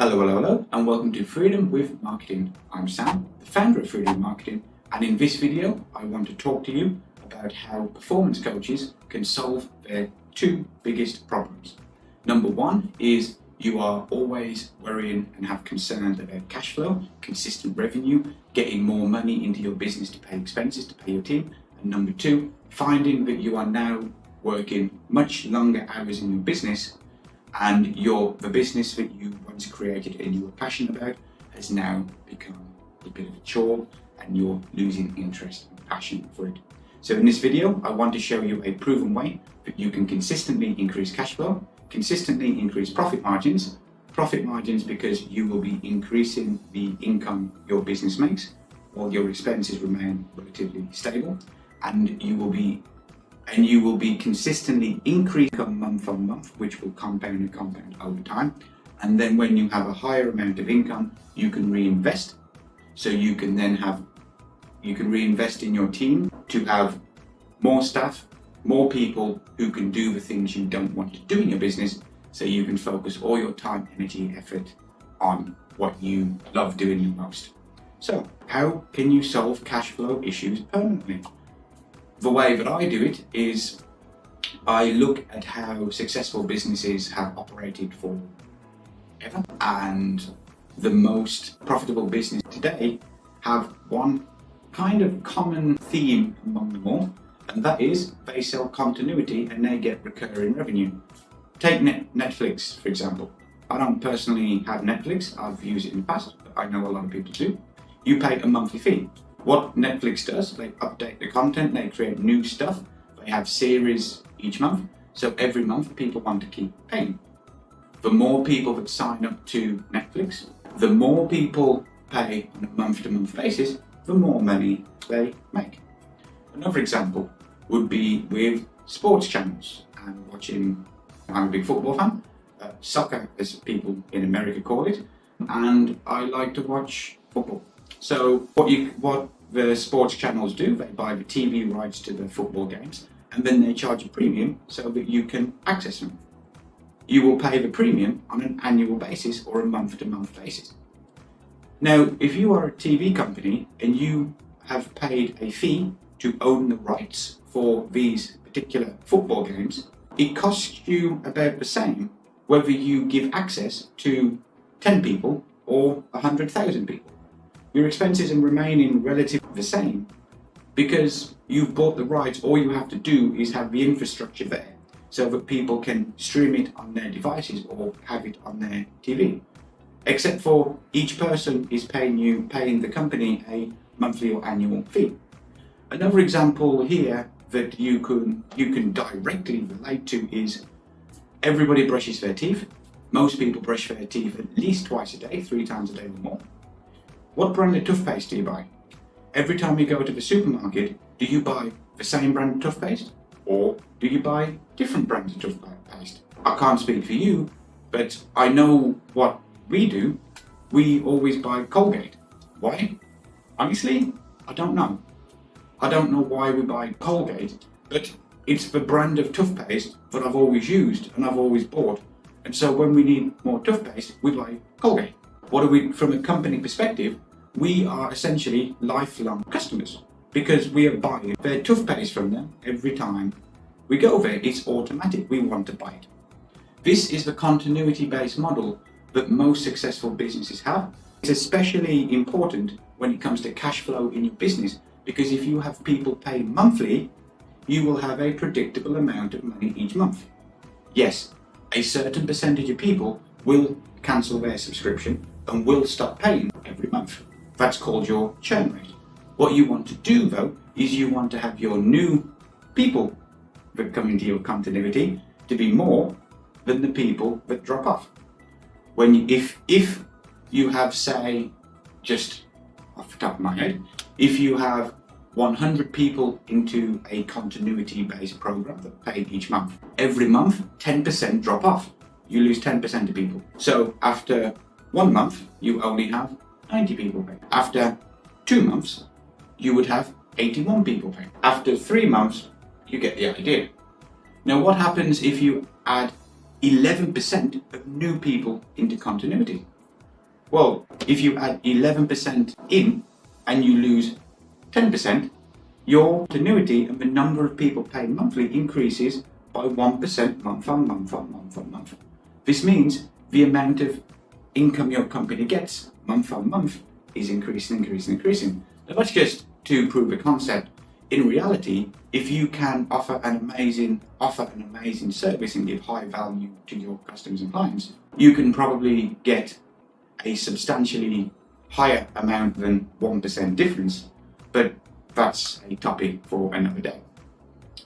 Hello, and welcome to Freedom with Marketing. I'm Sam, the founder of Freedom with Marketing, and in this video, I want to talk to you about how performance coaches can solve their two biggest problems. Number one is you are always worrying and have concerns about cash flow, consistent revenue, getting more money into your business to pay expenses, to pay your team. And number two, finding that you are now working much longer hours in your business and the business that you once created and you were passionate about has now become a bit of a chore and you're losing interest and passion for it. So in this video, I want to show you a proven way that you can consistently increase cash flow, consistently increase profit margins because you will be increasing the income your business makes while your expenses remain relatively stable, and you will be consistently increasing month on month, which will compound over time. And then when you have a higher amount of income, you can reinvest. So you can reinvest in your team to have more staff, more people who can do the things you don't want to do in your business, so you can focus all your time, energy, effort on what you love doing the most. So how can you solve cash flow issues permanently? The way that I do it is I look at how successful businesses have operated forever, and the most profitable business today have one kind of common theme among them all, and that is they sell continuity and they get recurring revenue. Take Netflix, for example. I don't personally have Netflix, I've used it in the past, but I know a lot of people do. You pay a monthly fee. What Netflix does, they update the content, they create new stuff, they have series each month, so every month people want to keep paying. The more people that sign up to Netflix, the more people pay on a month-to-month basis, the more money they make. Another example would be with sports channels and watching. I'm a big football fan, soccer as people in America call it, and I like to watch football. So what the sports channels do, they buy the TV rights to the football games and then they charge a premium so that you can access them. You will pay the premium on an annual basis or a month-to-month basis. Now, if you are a TV company and you have paid a fee to own the rights for these particular football games, it costs you about the same whether you give access to 10 people or 100,000 people. Your expenses are remaining relatively the same because you've bought the rights. All you have to do is have the infrastructure there so that people can stream it on their devices or have it on their TV. Except for each person is paying the company a monthly or annual fee. Another example here that you can directly relate to is everybody brushes their teeth. Most people brush their teeth at least twice a day, 3 times a day or more. What brand of toothpaste do you buy? Every time you go to the supermarket, do you buy the same brand of toothpaste or do you buy different brands of toothpaste? I can't speak for you, but I know what we do. We always buy Colgate. Why? Honestly, I don't know. I don't know why we buy Colgate, but it's the brand of toothpaste that I've always used and I've always bought. And so when we need more toothpaste, we buy Colgate. What are we, from a company perspective? We are essentially lifelong customers because we are buying their toothpaste from them every time we go there. It's automatic. We want to buy it. This is the continuity-based model that most successful businesses have. It's especially important when it comes to cash flow in your business because if you have people pay monthly, you will have a predictable amount of money each month. Yes, a certain percentage of people will cancel their subscription and will stop paying every month. That's called your churn rate. What you want to do though is you want to have your new people that come into your continuity to be more than the people that drop off. If you have, say, just off the top of my head, if you have 100 people into a continuity-based program that pay each month, every month 10% drop off. You lose 10% of people. So after 1 month, you only have 90 people pay. After 2 months, you would have 81 people pay. After 3 months, you get the idea. Now, what happens if you add 11% of new people into continuity? Well, if you add 11% in and you lose 10%, your continuity and the number of people paid monthly increases by 1% month on month on month on month. This means the amount of income your company gets month on month is increasing. Now that's just to prove a concept. In reality, if you can offer an amazing service and give high value to your customers and clients, you can probably get a substantially higher amount than 1% difference, but that's a topic for another day.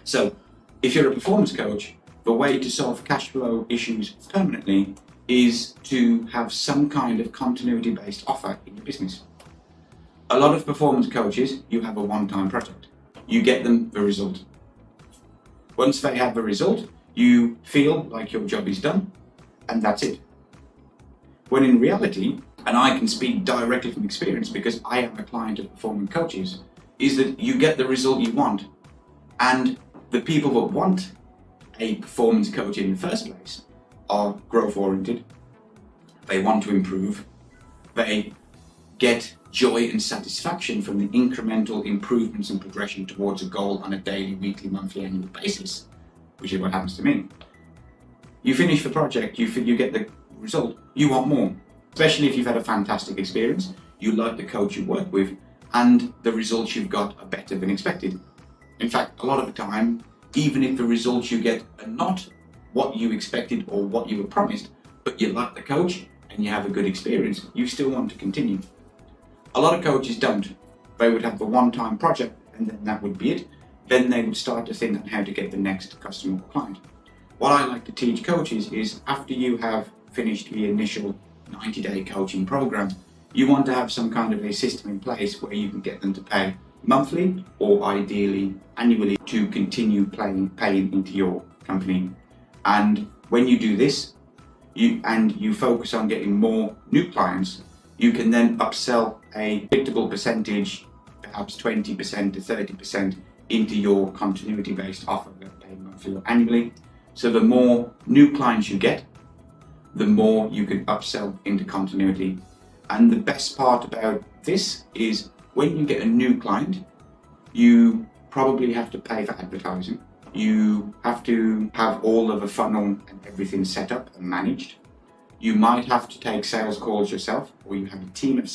So if you're a performance coach, the way to solve cash flow issues permanently is to have some kind of continuity-based offer in your business. A lot of performance coaches, you have a one-time project. You get them the result. Once they have the result, you feel like your job is done, and that's it. When in reality, and I can speak directly from experience because I am a client of performance coaches, is that you get the result you want, and the people that want a performance coach in the first place are growth oriented. They want to improve. They get joy and satisfaction from the incremental improvements and progression towards a goal on a daily, weekly, monthly, annual basis, which is what happens to me. You finish the project, you get the result, you want more, especially if you've had a fantastic experience, you like the coach you work with, and the results you've got are better than expected. In fact, a lot of the time, even if the results you get are not what you expected or what you were promised, but you like the coach and you have a good experience, you still want to continue. A lot of coaches don't. They would have the one-time project and then that would be it. Then they would start to think on how to get the next customer or client. What I like to teach coaches is after you have finished the initial 90-day coaching program, you want to have some kind of a system in place where you can get them to pay monthly or ideally annually to continue paying into your company. And when you do this, you focus on getting more new clients, you can then upsell a predictable percentage, perhaps 20% to 30% into your continuity-based offer that pay monthly or annually. So the more new clients you get, the more you can upsell into continuity. And the best part about this is when you get a new client, you probably have to pay for advertising. You have to have all of the funnel and everything set up and managed. You might have to take sales calls yourself, or you have a team of a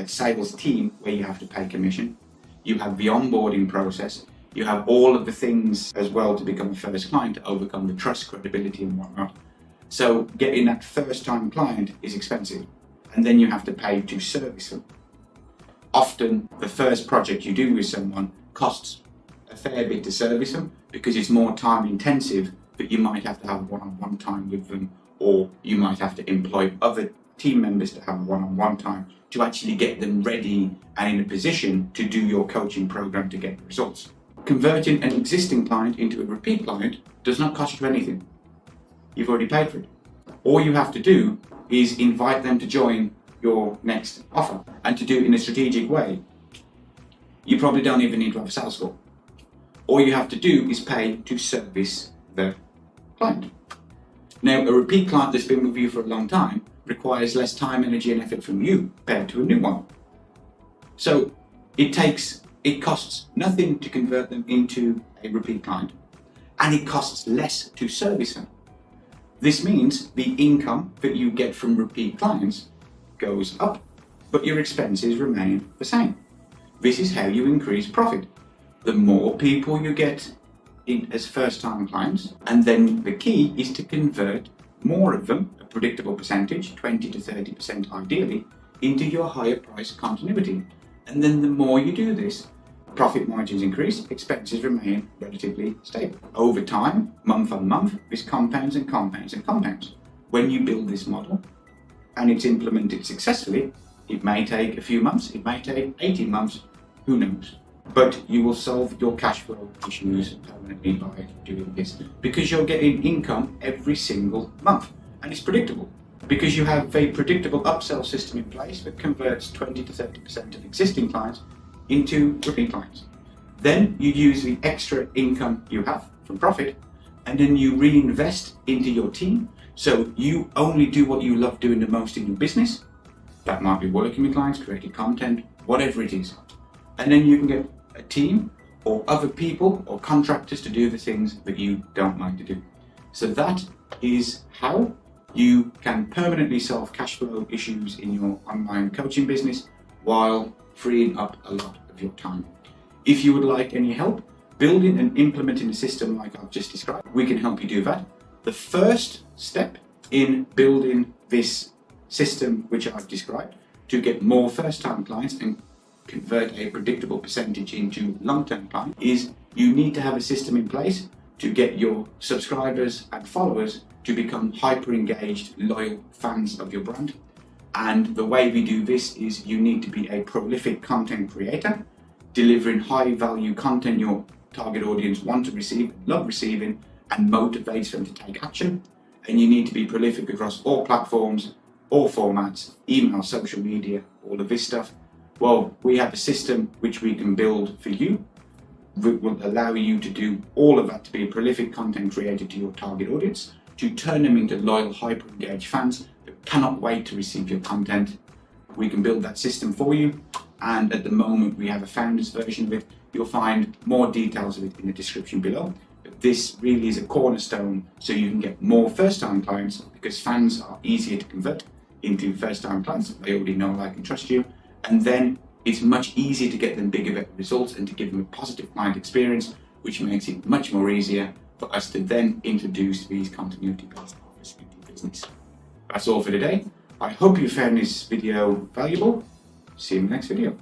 sales team where you have to pay commission. You have the onboarding process. You have all of the things as well to become a first client, to overcome the trust, credibility and whatnot. So getting that first time client is expensive, and then you have to pay to service them. Often the first project you do with someone costs a fair bit to service them because it's more time intensive, but you might have to have one-on-one time with them, or you might have to employ other team members to have one-on-one time to actually get them ready and in a position to do your coaching program to get results. Converting an existing client into a repeat client does not cost you anything. You've already paid for it. All you have to do is invite them to join your next offer, and to do it in a strategic way. You probably don't even need to have a sales call. All you have to do is pay to service the client. Now, a repeat client that's been with you for a long time requires less time, energy and effort from you compared to a new one. So it costs nothing to convert them into a repeat client, and it costs less to service them. This means the income that you get from repeat clients goes up, but your expenses remain the same. This is how you increase profit. The more people you get in as first-time clients, and then the key is to convert more of them, a predictable percentage, 20 to 30% ideally, into your higher price continuity. And then the more you do this, profit margins increase, expenses remain relatively stable. Over time, month on month, this compounds and compounds and compounds. When you build this model and it's implemented successfully, it may take a few months, it may take 18 months, who knows? But you will solve your cash flow issues permanently by doing this, because you're getting income every single month, and it's predictable because you have a predictable upsell system in place that converts 20 to 30% of existing clients into repeat clients. Then you use the extra income you have from profit, and then you reinvest into your team. So you only do what you love doing the most in your business, That might be working with clients, creating content, whatever it is. And then you can get a team or other people or contractors to do the things that you don't like to do. So that is how you can permanently solve cash flow issues in your online coaching business while freeing up a lot of your time. If you would like any help building and implementing a system like I've just described, we can help you do that. The first step in building this system which I've described to get more first-time clients and convert a predictable percentage into long-term clients is you need to have a system in place to get your subscribers and followers to become hyper-engaged, loyal fans of your brand. And the way we do this is you need to be a prolific content creator, delivering high-value content your target audience want to receive, love receiving, and motivates them to take action. And you need to be prolific across all platforms, all formats, email, social media, all of this stuff. Well, we have a system which we can build for you, which will allow you to do all of that, to be a prolific content creator to your target audience, to turn them into loyal, hyper-engaged fans that cannot wait to receive your content. We can build that system for you, and at the moment we have a founder's version of it. You'll find more details of it in the description below. But this really is a cornerstone so you can get more first-time clients, because fans are easier to convert into first-time clients. They already know, like, and trust you. And then it's much easier to get them bigger, better results and to give them a positive client experience, which makes it much more easier for us to then introduce these continuity-based offers into your business. That's all for today. I hope you found this video valuable. See you in the next video.